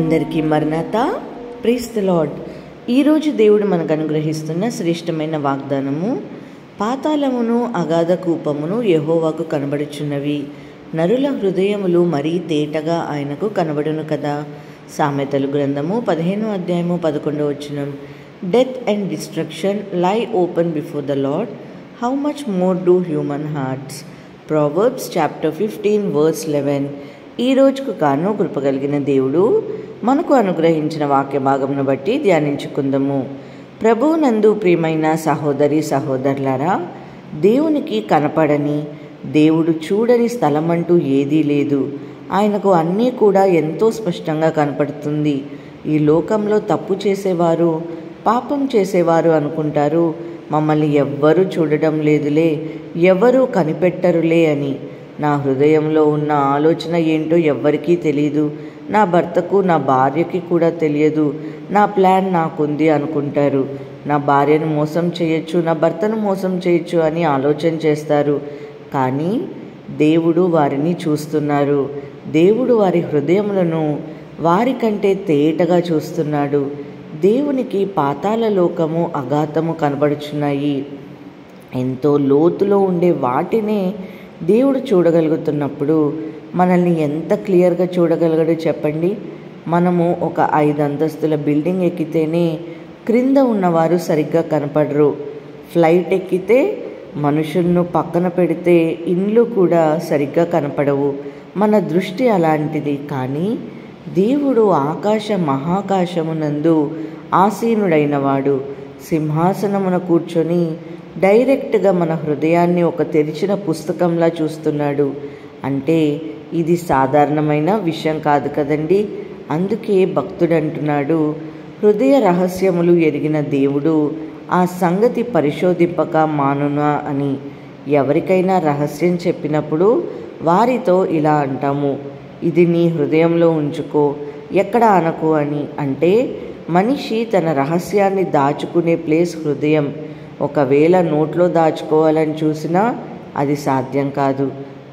అందరికీ మరణాత. Praise the lord. ఈరోజు దేవుడు మనకు అనుగ్రహిస్తున్న శ్రేష్టమైన వాగ్దానము, పాతాళమును అగాధ కూపమును యెహోవాకు కనబడుచున్నవి, నరుల హృదయములు మరీ తేటగా ఆయనకు కనబడును కదా. సామెతలు గ్రంథము 15వ అధ్యాయము 11వ వచనం. డెత్ అండ్ డిస్ట్రక్షన్ లై open before the lord, how much more do human hearts. Proverbs chapter 15 verse 11. ఈ రోజుకు కాను కృప కలిగిన దేవుడు మనకు అనుగ్రహించిన వాక్య భాగమును బట్టి ధ్యానించుకుందాము. ప్రభువునందు ప్రియమైన సహోదరి సహోదరులారా, దేవునికి కనపడని, దేవుడు చూడని స్థలమంటూ ఏదీ లేదు. ఆయనకు అన్నీ కూడా ఎంతో స్పష్టంగా కనపడుతుంది. ఈ లోకంలో తప్పు చేసేవారు, పాపం చేసేవారు అనుకుంటారు, మమ్మల్ని ఎవ్వరూ చూడడం లేదులే, ఎవరూ కనిపెట్టరులే అని. నా హృదయంలో ఉన్న ఆలోచన ఏంటో ఎవ్వరికీ తెలియదు, నా భర్తకు నా భార్యకి కూడా తెలియదు, నా ప్లాన్ నాకుంది అనుకుంటారు. నా భార్యను మోసం చేయొచ్చు, నా భర్తను మోసం చేయొచ్చు అని ఆలోచన చేస్తారు. కానీ దేవుడు వారిని చూస్తున్నారు. దేవుడు వారి హృదయములను వారికంటే తేటగా చూస్తున్నాడు. దేవునికి పాతాళ లోకము అగాధము కనబడుచున్నాయి. ఎంతో లోతులో ఉండే వాటినే దేవుడు చూడగలుగుతున్నప్పుడు మనల్ని ఎంత క్లియర్గా చూడగలగడు చెప్పండి. మనము ఒక 5 అంతస్తుల బిల్డింగ్ ఎక్కితేనే క్రింద ఉన్నవారు సరిగ్గా కనపడరు. ఫ్లైట్ ఎక్కితే మనుషులను పక్కన పెడితే ఇండ్లు కూడా సరిగ్గా కనపడవు. మన దృష్టి అలాంటిది. కానీ దేవుడు ఆకాశ మహాకాశమునందు ఆసీనుడైనవాడు, సింహాసనమున కూర్చొని డైరెక్ట్గా మన హృదయాన్ని ఒక తెరిచిన పుస్తకంలా చూస్తున్నాడు. అంటే ఇది సాధారణమైన విషయం కాదు కదండి. అందుకే భక్తుడు అంటున్నాడు, హృదయ రహస్యములు ఎరిగిన దేవుడు ఆ సంగతి పరిశోధింపక మానునా అని. ఎవరికైనా రహస్యం చెప్పినప్పుడు వారితో ఇలా అంటాము, ఇది నీ హృదయంలో ఉంచుకో, ఎక్కడ అనకు అని. అంటే మనిషి తన రహస్యాన్ని దాచుకునే ప్లేస్ హృదయం. ఒకవేళ నోట్లో దాచుకోవాలని చూసినా అది సాధ్యం కాదు.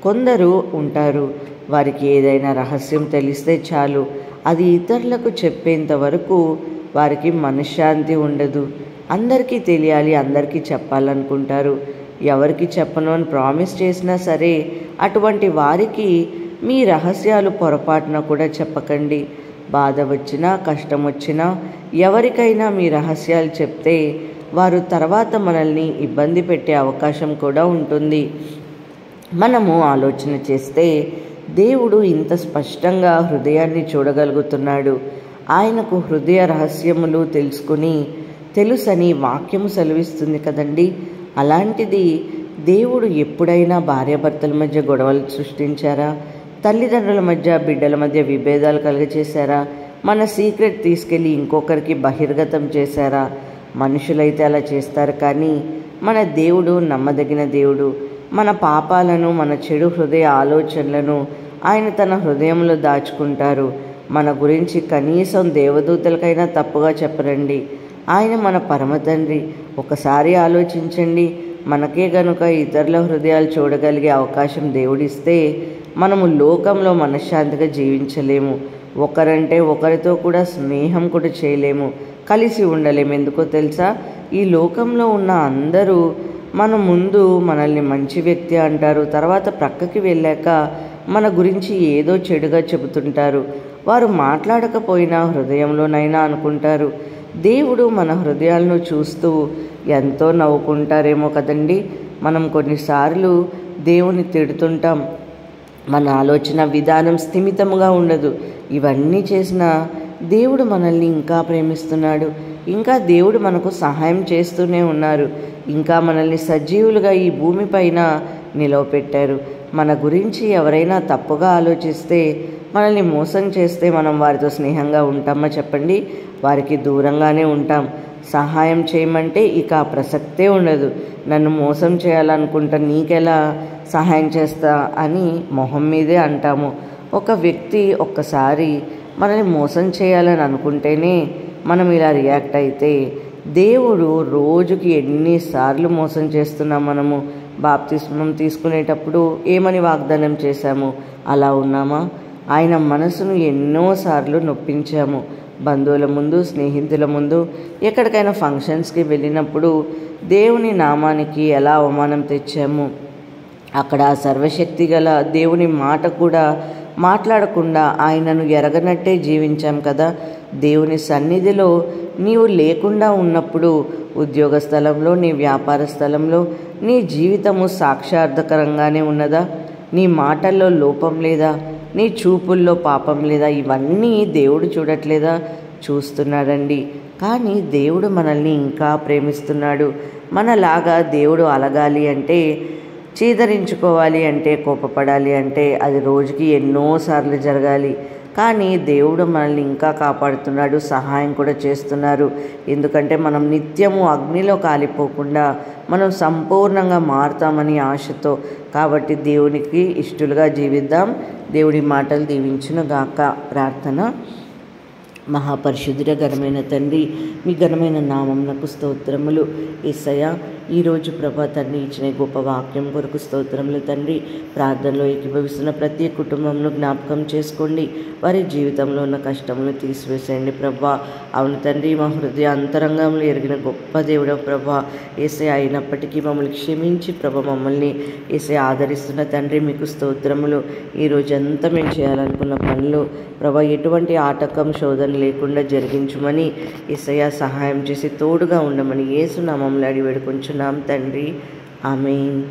కొందరు ఉంటారు, వారికి ఏదైనా రహస్యం తెలిస్తే చాలు, అది ఇతరులకు చెప్పేంత వరకు వారికి మనశ్శాంతి ఉండదు. అందరికీ తెలియాలి, అందరికీ చెప్పాలనుకుంటారు. ఎవరికి చెప్పను అని ప్రామిస్ చేసినా సరే అటువంటి వారికి మీ రహస్యాలు పొరపాటున కూడా చెప్పకండి. బాధ వచ్చినా కష్టం వచ్చినా ఎవరికైనా మీ రహస్యాలు చెప్తే వారు తర్వాత మనల్ని ఇబ్బంది పెట్టే అవకాశం కూడా ఉంటుంది. మనము ఆలోచన చేస్తే దేవుడు ఇంత స్పష్టంగా హృదయాన్ని చూడగలుగుతున్నాడు. ఆయనకు హృదయ రహస్యములు తెలుసని వాక్యము సెలవిస్తుంది కదండి. అలాంటిది దేవుడు ఎప్పుడైనా భార్యాభర్తల మధ్య గొడవలు సృష్టించారా? తల్లిదండ్రుల మధ్య బిడ్డల మధ్య విభేదాలు కలుగచేశారా? మన సీక్రెట్ తీసుకెళ్ళి ఇంకొకరికి బహిర్గతం చేశారా? మనుషులైతే అలా చేస్తారు, కానీ మన దేవుడు నమ్మదగిన దేవుడు. మన పాపాలను, మన చెడు హృదయ ఆలోచనలను ఆయన తన హృదయంలో దాచుకుంటారు. మన గురించి కనీసం దేవదూతలకైనా తప్పుగా చెప్పరండి. ఆయన మన పరమ తండ్రి. ఒకసారి ఆలోచించండి, మనకే గనుక ఇతరుల హృదయాలు చూడగలిగే అవకాశం దేవుడిస్తే మనము లోకంలో మనశ్శాంతిగా జీవించలేము. ఒకరంటే ఒకరితో కూడా స్నేహం కూడా చేయలేము, కలిసి ఉండలేము. ఎందుకో తెలుసా? ఈ లోకంలో ఉన్న అందరూ మన ముందు మనల్ని మంచి వ్యక్తి అంటారు, తర్వాత ప్రక్కకి వెళ్ళాక మన గురించి ఏదో చెడుగా చెబుతుంటారు. వారు మాట్లాడకపోయినా హృదయంలోనైనా అనుకుంటారు. దేవుడు మన హృదయాలను చూస్తూ ఎంతో నవ్వుకుంటారేమో కదండి. మనం కొన్నిసార్లు దేవుని తిడుతుంటాం, మన ఆలోచన విధానం స్థిమితంగా ఉండదు. ఇవన్నీ చేసిన దేవుడు మనల్ని ఇంకా ప్రేమిస్తున్నాడు. ఇంకా దేవుడు మనకు సహాయం చేస్తూనే ఉన్నారు. ఇంకా మనల్ని సజీవులుగా ఈ భూమిపైన నిలవపెట్టారు. మన గురించి ఎవరైనా తప్పుగా ఆలోచిస్తే, మనల్ని మోసం చేస్తే మనం వారితో స్నేహంగా ఉంటామా చెప్పండి? వారికి దూరంగానే ఉంటాం. సహాయం చేయమంటే ఇక ఆ ప్రసక్తే ఉండదు. నన్ను మోసం చేయాలనుకుంటా, నీకెలా సహాయం చేస్తా అని మొహం మీదే అంటాము. ఒక వ్యక్తి ఒక్కసారి మనల్ని మోసం చేయాలని అనుకుంటేనే మనం ఇలా రియాక్ట్ అయితే, దేవుడు రోజుకి ఎన్నిసార్లు మోసం చేస్తున్నాం. మనము బాప్తిస్మం తీసుకునేటప్పుడు ఏమని వాగ్దానం చేశాము? అలా ఉన్నామా? ఆయన మనసును ఎన్నోసార్లు నొప్పించాము. బంధువుల ముందు, స్నేహితుల ముందు, ఎక్కడికైనా ఫంక్షన్స్కి వెళ్ళినప్పుడు దేవుని నామానికి ఎలా అవమానం తెచ్చాము. అక్కడ సర్వశక్తి గల దేవుని మాట కూడా మాట్లాడకుండా ఆయనను ఎరగనట్టే జీవించాం కదా. దేవుని సన్నిధిలో నీవు లేకుండా ఉన్నప్పుడు ఉద్యోగ స్థలంలో, నీ వ్యాపార స్థలంలో నీ జీవితము సాక్షార్థకరంగానే ఉన్నదా? నీ మాటల్లో లోపం లేదా? నీ చూపుల్లో పాపం లేదా? ఇవన్నీ దేవుడు చూడట్లేదా? చూస్తున్నాడండి. కానీ దేవుడు మనల్ని ఇంకా ప్రేమిస్తున్నాడు. మనలాగా దేవుడు అలగాలి అంటే, చీదరించుకోవాలి అంటే, కోపపడాలి అంటే అది రోజుకి ఎన్నోసార్లు జరగాలి. కానీ దేవుడు మనల్ని ఇంకా కాపాడుతున్నాడు, సహాయం కూడా చేస్తున్నారు. ఎందుకంటే మనం నిత్యము అగ్నిలో కాలిపోకుండా మనం సంపూర్ణంగా మారుతామని ఆశతో. కాబట్టి దేవునికి ఇష్టలుగా జీవిద్దాం. దేవుడి మాటలు దీవించునుగాక. ప్రార్థన. మహాపరిశుద్ధుడ ఘనమైన తండ్రి, మీ ఘనమైన నామమునకు స్తోత్రములు. యేసయ్య, ఈరోజు ప్రభా తండ్రి ఇచ్చిన గొప్ప వాక్యం కొరకు స్తోత్రములు తండ్రి. ప్రార్థనలో ఏకీభవిస్తున్న ప్రతి కుటుంబంను జ్ఞాపకం చేసుకోండి. వారి జీవితంలో ఉన్న కష్టములను తీసివేసేయండి ప్రభా. అవును తండ్రి, మా హృదయ అంతరంగంలో ఎరిగిన గొప్ప దేవుడు ప్రభా. యేసయ్య, అయినప్పటికీ మమ్మల్ని క్షమించి ప్రభా మమ్మల్ని యేసయ్య ఆదరిస్తున్న తండ్రి మీకు స్తోత్రములు. ఈరోజంతా మేము చేయాలనుకున్న పనులు ప్రభా ఎటువంటి ఆటంకం, శోధన లేకుండా జరిగించమని యేసయ్య సహాయం చేసి తోడుగా ఉండమని యేసు నామములో అడిగి వేడుకొంచున్నాం తండ్రి. ఆమేన్.